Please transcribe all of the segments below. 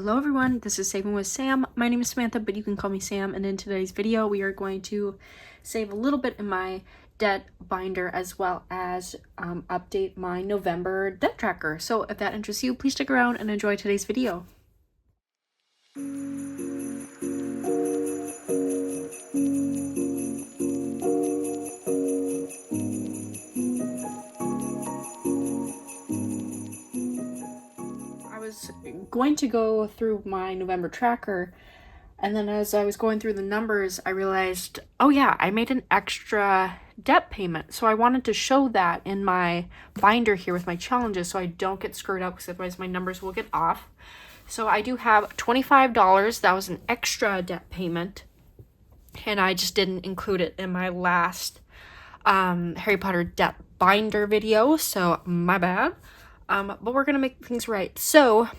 Hello everyone, this is Saving with Sam. My name is Samantha, but you can call me Sam, and in today's video we are going to save a little bit in my debt binder as well as update my November debt tracker. So if that interests you, please stick around and enjoy today's video. Going to go through my November tracker, and then as I was going through the numbers I realized, oh yeah, I made an extra debt payment, so I wanted to show that in my binder here with my challenges so I don't get screwed up, because otherwise my numbers will get off. So I do have $25. That was an extra debt payment, and I just didn't include it in my last Harry Potter debt binder video, so my bad. But we're gonna make things right. So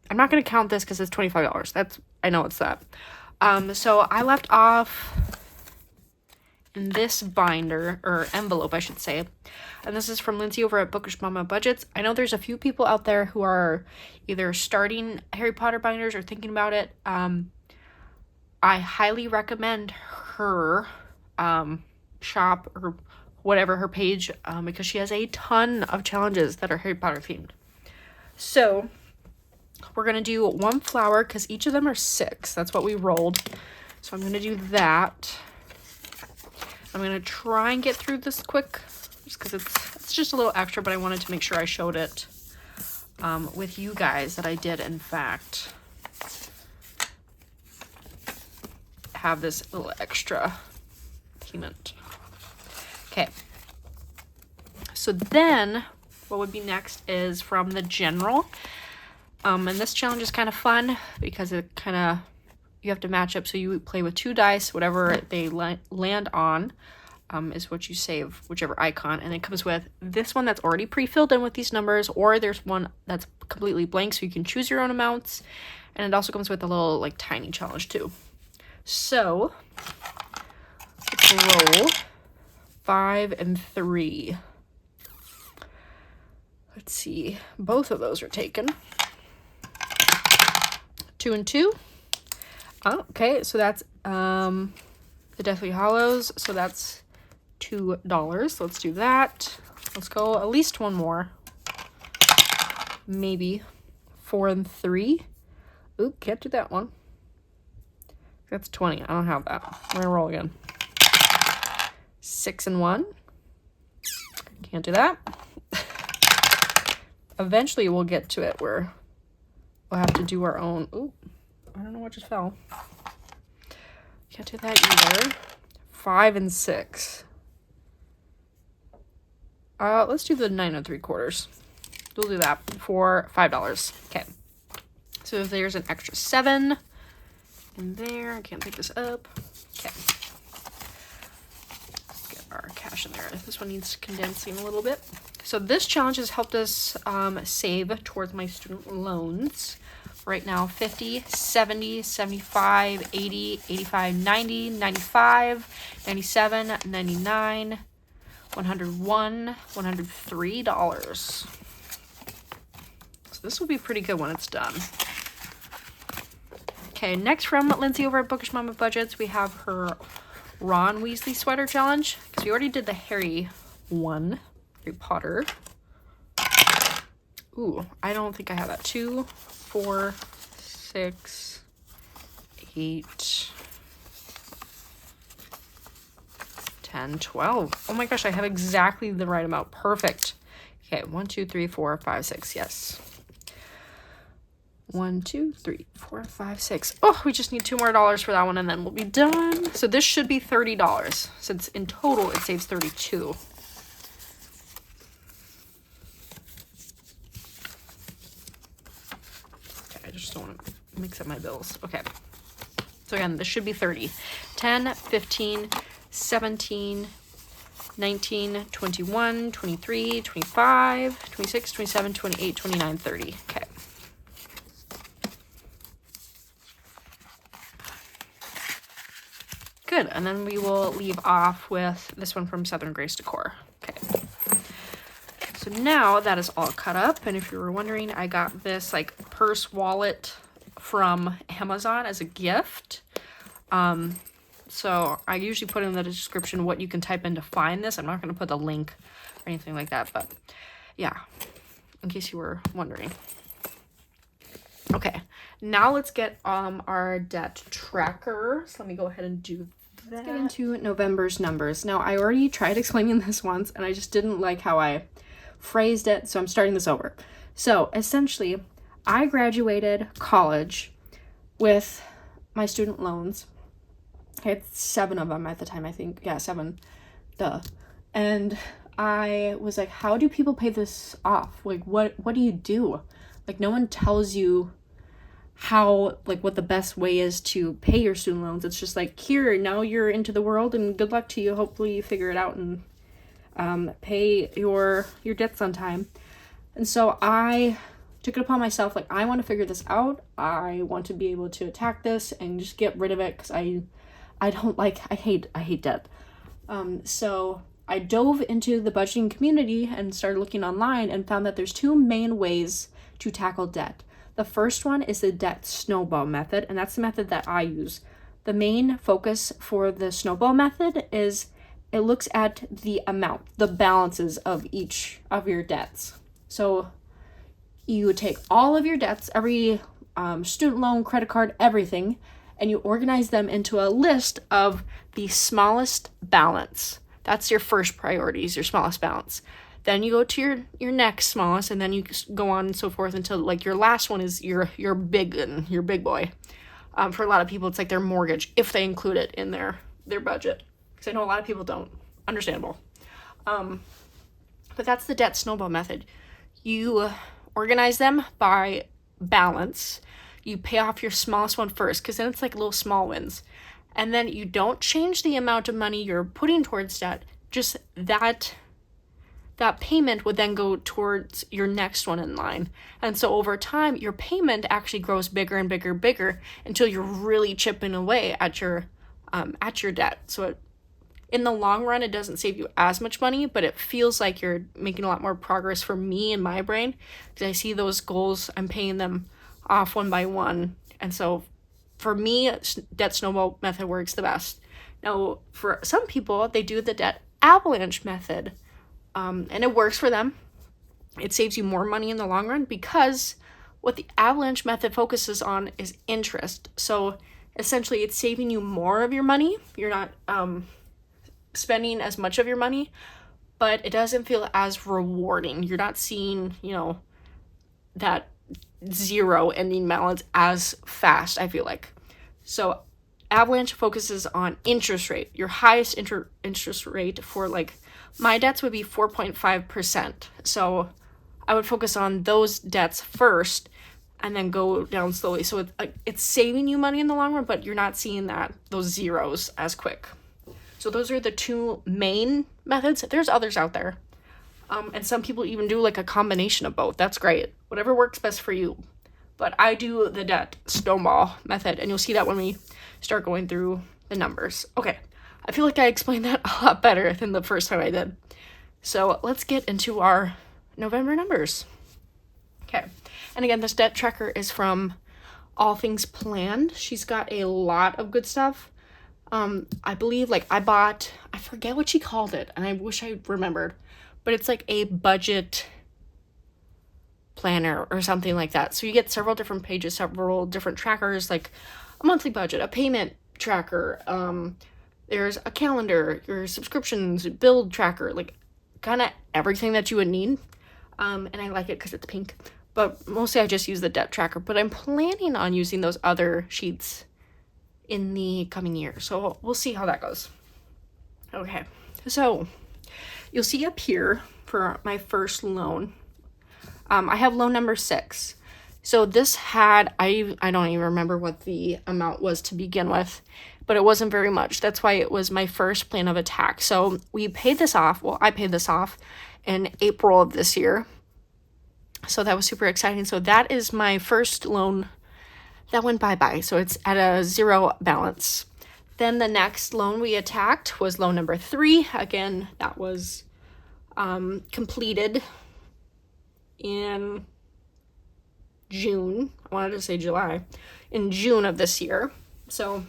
I'm not going to count this because it's $25. I know it's that. So I left off in this binder, or envelope, I should say. And this is from Lindsay over at Bookish Mama Budgets. I know there's a few people out there who are either starting Harry Potter binders or thinking about it. I highly recommend her shop or whatever, her page, because she has a ton of challenges that are Harry Potter themed. So we're going to do one flower because each of them are 6. That's what we rolled. So I'm going to do that. I'm going to try and get through this quick just because it's just a little extra, but I wanted to make sure I showed it with you guys that I did, in fact, have this little extra payment. Okay. So then what would be next is from the general. And this challenge is kind of fun because it you have to match up. So you play with 2 dice, whatever they land on is what you save, whichever icon. And it comes with this one that's already pre-filled in with these numbers, or there's one that's completely blank so you can choose your own amounts. And it also comes with a little like tiny challenge too. So let's roll 5 and 3. Let's see, both of those are taken. 2 and 2. Oh, okay, so that's the Deathly Hallows, so that's $2. Let's do that. Let's go at least one more. Maybe 4 and 3. Ooh, can't do that one. That's 20. I don't have that. We're gonna roll again. 6 and 1. Can't do that. Eventually we'll get to it where we'll have to do our own. Ooh, I don't know what just fell. Can't do that either. 5 and 6. Let's do the 9 3/4. We'll do that for $5. Okay. So there's an extra 7 in there. I can't pick this up. Okay. Let's get our cash in there. This one needs condensing a little bit. So this challenge has helped us save towards my student loans. Right now, 50, 70, 75, 80, 85, 90, 95, 97, 99, 101, $103. So this will be pretty good when it's done. Okay, next from Lindsay over at Bookish Mama Budgets, we have her Ron Weasley sweater challenge, because we already did the Harry one. Harry Potter. Ooh, I don't think I have that. 2, 4, 6, 8, 10, 12. Oh my gosh, I have exactly the right amount. Perfect. Okay, 1, 2, 3, 4, 5, 6. Yes. 1, 2, 3, 4, 5, 6. Oh, we just need $2 more for that one, and then we'll be done. So this should be $30, since in total it saves 32. Just don't want to mix up my bills. Okay. So again, this should be 30. 10, 15, 17, 19, 21, 23, 25, 26, 27, 28, 29, 30. Okay. Good. And then we will leave off with this one from Southern Grace Decor. Okay. So now that is all cut up, and if you were wondering, I got this like purse wallet from Amazon as a gift. So I usually put in the description what you can type in to find this. I'm not going to put the link or anything like that, but yeah, in case you were wondering. Okay, now let's get our debt tracker. So let me go ahead and do that. Let's get into November's numbers. Now, I already tried explaining this once, and I just didn't like how I phrased it, so I'm starting this over. So essentially, I graduated college with my student loans. I had 7 of them at the time, I think. Yeah, 7. Duh. And I was like, how do people pay this off? Like, what do you do? Like, no one tells you how, like, what the best way is to pay your student loans. It's just like, here, now you're into the world, and good luck to you. Hopefully you figure it out and pay your debts on time. And so I took it upon myself, like, I want to figure this out. I want to be able to attack this and just get rid of it, because I hate debt. So I dove into the budgeting community and started looking online and found that there's 2 main ways to tackle debt. The first one is the debt snowball method, and that's the method that I use. The main focus for the snowball method is it looks at the amount, the balances of each of your debts. So you take all of your debts, every student loan, credit card, everything, and you organize them into a list of the smallest balance. That's your first priority, is your smallest balance. Then you go to your next smallest, and then you go on and so forth until, like, your last one is your big boy. For a lot of people, it's like their mortgage, if they include it in their budget. Because I know a lot of people don't. Understandable. But that's the debt snowball method. You organize them by balance. You pay off your smallest one first, because then it's like little small wins. And then you don't change the amount of money you're putting towards debt. Just that payment would then go towards your next one in line. And so over time, your payment actually grows bigger and bigger until you're really chipping away at your debt. So in the long run, it doesn't save you as much money, but it feels like you're making a lot more progress for me in my brain, because I see those goals, I'm paying them off one by one. And so for me, debt snowball method works the best. Now, for some people, they do the debt avalanche method. And it works for them. It saves you more money in the long run, because what the avalanche method focuses on is interest. So essentially, it's saving you more of your money. You're not spending as much of your money, but it doesn't feel as rewarding. You're not seeing, that 0 ending balance as fast, I feel like. So avalanche focuses on interest rate. Your highest interest rate for, like, my debts would be 4.5%. So I would focus on those debts first and then go down slowly. So it's saving you money in the long run, but you're not seeing those zeros as quick. So those are the 2 main methods. There's others out there. And some people even do like a combination of both. That's great. Whatever works best for you. But I do the debt snowball method, and you'll see that when we start going through the numbers. Okay. I feel like I explained that a lot better than the first time I did. So let's get into our November numbers. Okay. And again, this debt tracker is from All Things Planned. She's got a lot of good stuff. I believe, like, I forget what she called it, and I wish I remembered, but it's like a budget planner or something like that. So you get several different pages, several different trackers, like a monthly budget, a payment tracker, there's a calendar, your subscriptions, build tracker, like kind of everything that you would need. And I like it because it's pink. But mostly I just use the debt tracker. But I'm planning on using those other sheets in the coming year. So we'll see how that goes. Okay. So you'll see up here for my first loan, I have loan number 6. So this had, I don't even remember what the amount was to begin with, but it wasn't very much. That's why it was my first plan of attack. So we paid this off. Well, I paid this off in April of this year. So that was super exciting. So that is my first loan that went bye-bye. So it's at a 0 balance. Then the next loan we attacked was loan number 3. Again, that was completed in June. I wanted to say July. In June of this year. So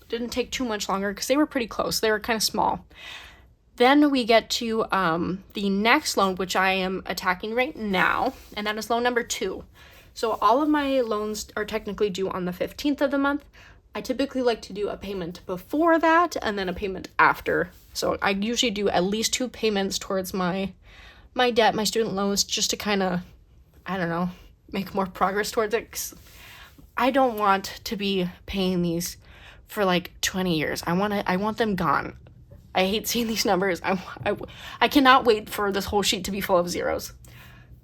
didn't take too much longer because they were pretty close. They were kind of small. Then we get to the next loan, which I am attacking right now, and that is loan number 2. So all of my loans are technically due on the 15th of the month. I typically like to do a payment before that and then a payment after. So I usually do at least 2 payments towards my debt, my student loans, just to kind of, I don't know, make more progress towards it. 'Cause I don't want to be paying these for like 20 years. I want them gone. I hate seeing these numbers. I cannot wait for this whole sheet to be full of zeros.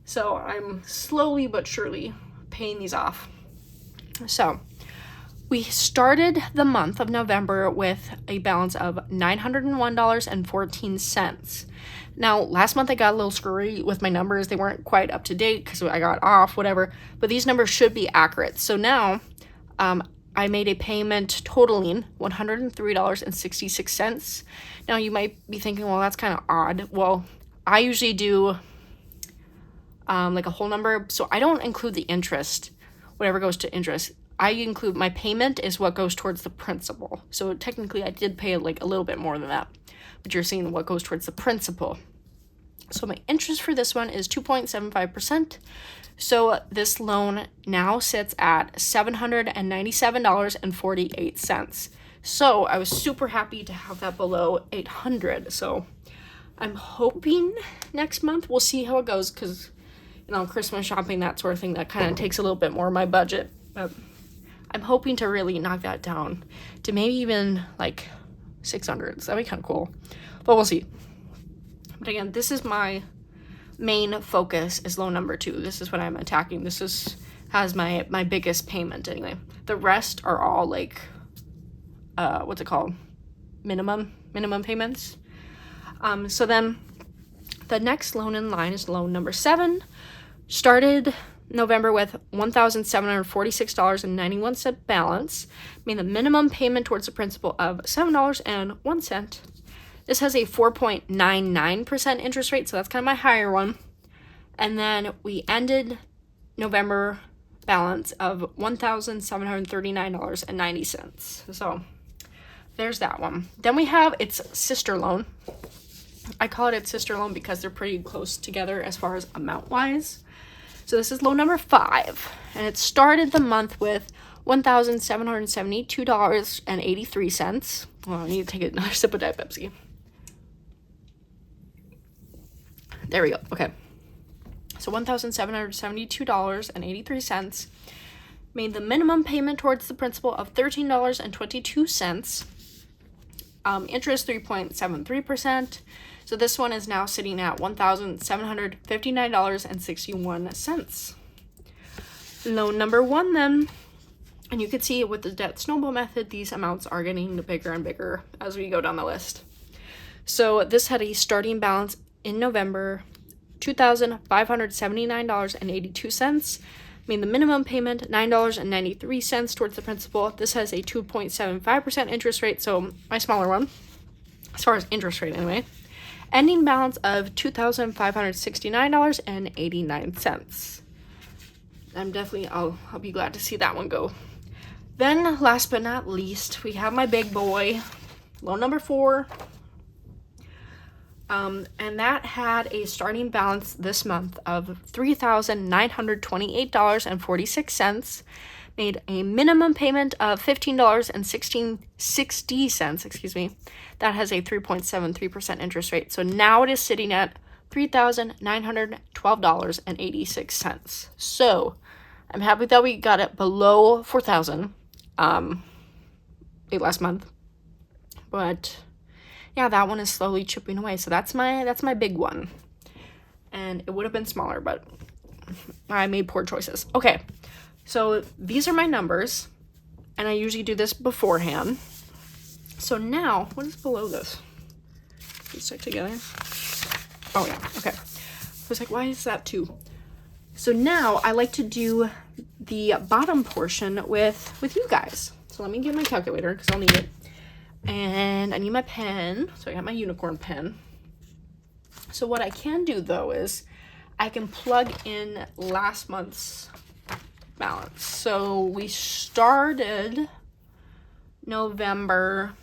So I'm slowly but surely paying these off. So we started the month of November with a balance of $901.14. Now, last month I got a little screwy with my numbers. They weren't quite up to date because I got off, whatever. But these numbers should be accurate. So now I made a payment totaling $103.66. Now, you might be thinking, well, that's kind of odd. Well, I usually do like a whole number. So I don't include the interest, whatever goes to interest. I include my payment is what goes towards the principal. So technically I did pay like a little bit more than that. But you're seeing what goes towards the principal. So my interest for this one is 2.75%. So this loan now sits at $797.48. So I was super happy to have that below $800. So I'm hoping next month we'll see how it goes, because Christmas shopping, that sort of thing, that kind of takes a little bit more of my budget. But I'm hoping to really knock that down to maybe even like 600. So that'd be kind of cool. But we'll see. But again, this is my main focus, is loan number 2. This is what I'm attacking. This has my biggest payment anyway. The rest are all like what's it called? Minimum payments. So then the next loan in line is loan number 7. Started November with $1,746.91 balance. Made the minimum payment towards the principal of $7.01. This has a 4.99% interest rate, so that's kind of my higher one. And then we ended November balance of $1,739.90. So there's that one. Then we have its sister loan. I call it its sister loan because they're pretty close together as far as amount-wise. So this is loan number 5, and it started the month with $1,772.83. Well, I need to take another sip of Diet Pepsi. There we go. Okay. So $1,772.83. Made the minimum payment towards the principal of $13.22. Interest 3.73%. So this one is now sitting at $1,759.61. Loan number 1 then. And you can see with the debt snowball method, these amounts are getting bigger and bigger as we go down the list. So this had a starting balance in November, $2,579.82. Made the minimum payment $9.93 towards the principal. This has a 2.75% interest rate, so my smaller one, as far as interest rate anyway. Ending balance of $2,569.89. I'll be glad to see that one go. Then, last but not least, we have my big boy, loan number 4. And that had a starting balance this month of $3,928.46. Made a minimum payment of $15.60. That has a 3.73% interest rate. So now it is sitting at $3,912.86. So I'm happy that we got it below $4,000 last month. But yeah, that one is slowly chipping away. So that's my big one. And it would have been smaller, but I made poor choices. Okay. So these are my numbers, and I usually do this beforehand. So now, what is below this? Let's stick together. Oh yeah, okay. I was like, why is that 2? So now I like to do the bottom portion with you guys. So let me get my calculator because I'll need it. And I need my pen. So I got my unicorn pen. So what I can do though is I can plug in last month's balance. So we started November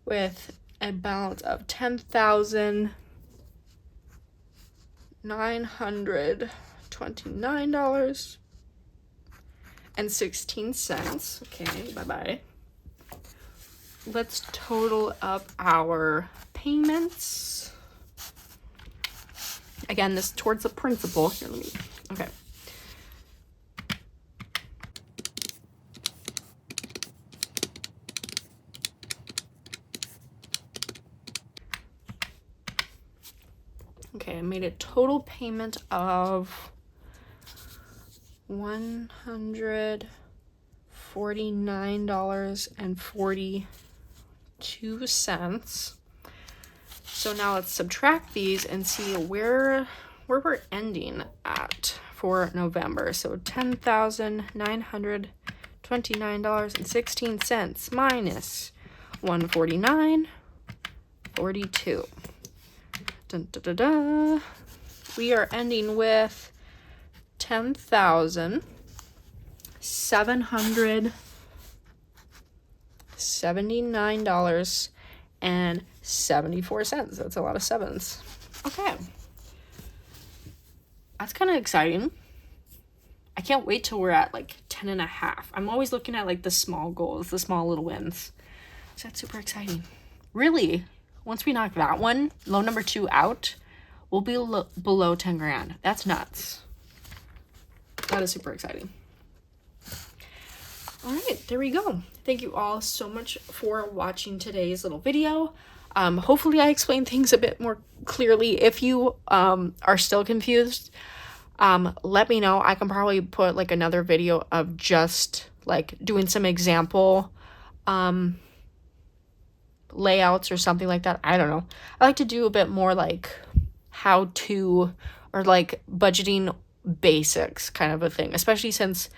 with a balance of $10,929.16. Okay, bye-bye. Let's total up our payments. Again, this towards the principal. Here, let me, okay. Okay, I made a total payment of $149.42. So now let's subtract these and see where we're ending at for November. So $10,929.16 minus $149.42. Dun, da, da, da. We are ending with $10,779.74. That's a lot of sevens. Okay. That's kind of exciting. I can't wait till we're at like 10.5. I'm always looking at like the small goals, the small little wins. So that's super exciting. Really, once we knock that one, loan number 2 out, we'll be below 10 grand. That's nuts. That is super exciting. All right, there we go. Thank you all so much for watching today's little video. Hopefully I explained things a bit more clearly. If you are still confused, let me know. I can probably put like another video of just like doing some example layouts or something like that. I don't know. I like to do a bit more like how to or like budgeting basics kind of a thing, especially since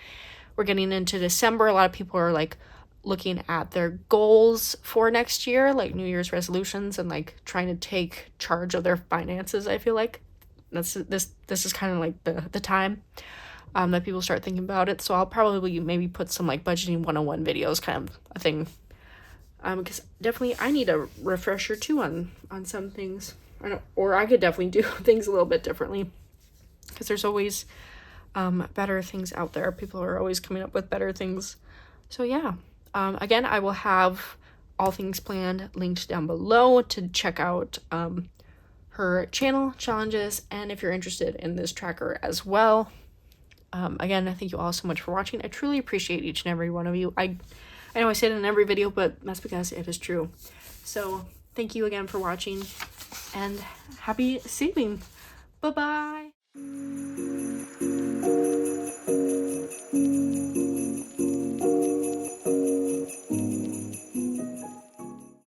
we're getting into December. A lot of people are like looking at their goals for next year, like New Year's resolutions, and like trying to take charge of their finances. I feel like this is kind of like the time that people start thinking about it. So I'll probably maybe put some like budgeting 101 videos kind of a thing, because definitely I need a refresher too on some things. Or I could definitely do things a little bit differently, because there's always better things out there. People are always coming up with better things. So yeah, again, I will have all things planned linked down below to check out her channel challenges, and if you're interested in this tracker as well. Again, thank you all so much for watching. I truly appreciate each and every one of you. I know I say it in every video, but that's because it is true. So thank you again for watching, and happy saving. Bye-bye.